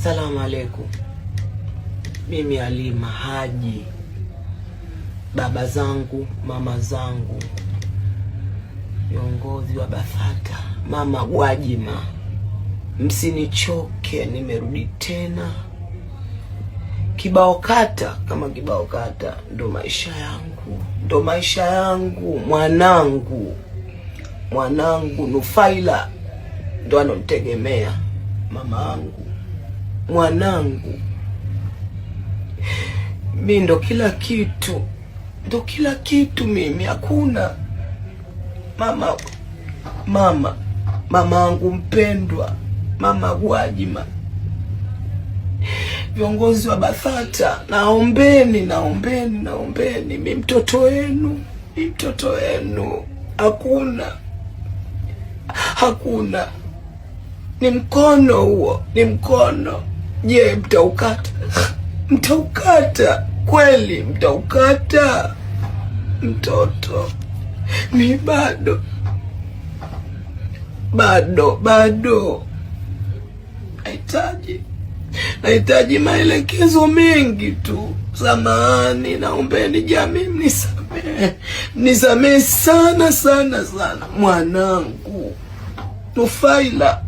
Salamu alaikum. Mimi Halima Haji, baba zangu, mama zangu, viongozi wa BASATA, mama Gwajima, msinichoke, nimerudi tena. Kibao kata kama kibao kata, ndo maisha yangu, ndo maisha yangu. Mwanangu Nufaila ndo anonitegemea, mama yangu, mwanangu. Mimi ndo kila kitu, mimi hakuna mama yangu mpendwa, mama Gwajima, viongozi wa BASATA, naombeni, mimi mtoto wenu, hakuna. Ni mkono huo, ni mkono. Je, mtaukata kweli? Mtaukata? Mtoto mi bado nahitaji maelekezo mengi tu. Samahani, naombeni jamii, mnisamehe sana. Mwanangu Nufaila,